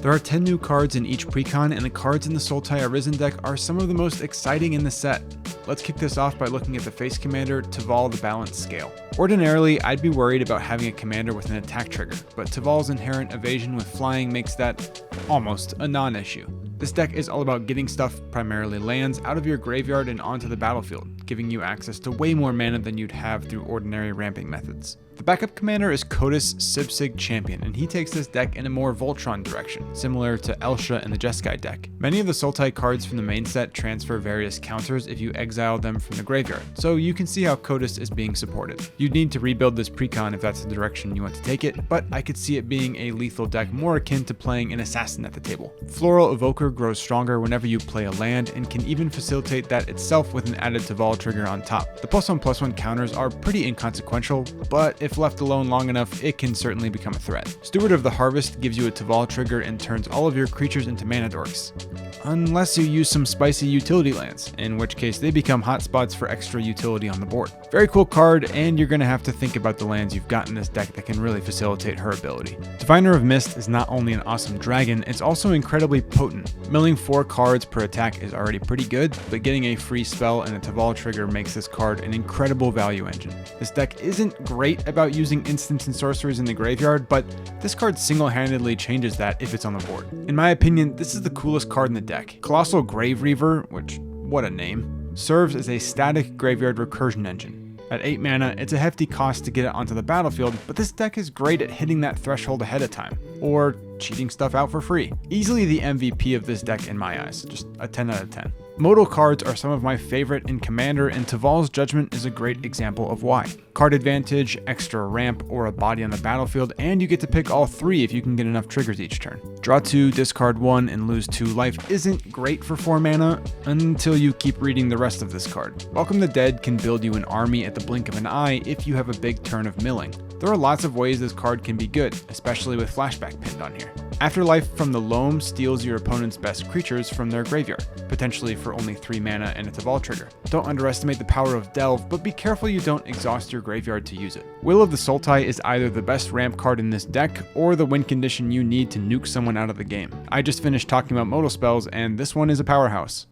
There are 10 new cards in each precon, and the cards in the Sultai Arisen deck are some of the most exciting in the set. Let's kick this off by looking at the face commander, Taval the Balanced Scale. Ordinarily, I'd be worried about having a commander with an attack trigger, but Taval's inherent evasion with flying makes that almost a non-issue. This deck is all about getting stuff, primarily lands, out of your graveyard and onto the battlefield, giving you access to way more mana than you'd have through ordinary ramping methods. The backup commander is Kotis Sibsig Champion, and he takes this deck in a more Voltron direction, similar to Elsha in the Jeskai deck. Many of the Sultai cards from the main set transfer various counters if you exile them from the graveyard, so you can see how Kotis is being supported. You'd need to rebuild this precon if that's the direction you want to take it, but I could see it being a lethal deck more akin to playing an assassin at the table. Floral Evoker grows stronger whenever you play a land, and can even facilitate that itself with an added Taval trigger on top. The +1/+1 counters are pretty inconsequential, but if left alone long enough, it can certainly become a threat. Steward of the Harvest gives you a Taval trigger and turns all of your creatures into mana dorks. Unless you use some spicy utility lands, in which case they become hotspots for extra utility on the board. Very cool card, and you're going to have to think about the lands you've got in this deck that can really facilitate her ability. Diviner of Mist is not only an awesome dragon, it's also incredibly potent. Milling 4 cards per attack is already pretty good, but getting a free spell and a Taval trigger makes this card an incredible value engine. This deck isn't great about using instants and sorceries in the graveyard, but this card single-handedly changes that if it's on the board. In my opinion, this is the coolest card in the deck. Colossal Grave Reaver, which, what a name, serves as a static graveyard recursion engine. At 8 mana, it's a hefty cost to get it onto the battlefield, but this deck is great at hitting that threshold ahead of time, or cheating stuff out for free. Easily the MVP of this deck in my eyes, just a 10 out of 10. Modal cards are some of my favorite in Commander, and Taval's Judgment is a great example of why. Card advantage, extra ramp, or a body on the battlefield, and you get to pick all 3 if you can get enough triggers each turn. Draw 2, discard 1, and lose 2 life isn't great for 4 mana, until you keep reading the rest of this card. Welcome the Dead can build you an army at the blink of an eye if you have a big turn of milling. There are lots of ways this card can be good, especially with flashback pinned on here. Afterlife from the Loam steals your opponent's best creatures from their graveyard, potentially for only 3 mana and a Taval trigger. Don't underestimate the power of Delve, but be careful you don't exhaust your graveyard to use it. Will of the Sultai is either the best ramp card in this deck, or the win condition you need to nuke someone out of the game. I just finished talking about modal spells, and this one is a powerhouse.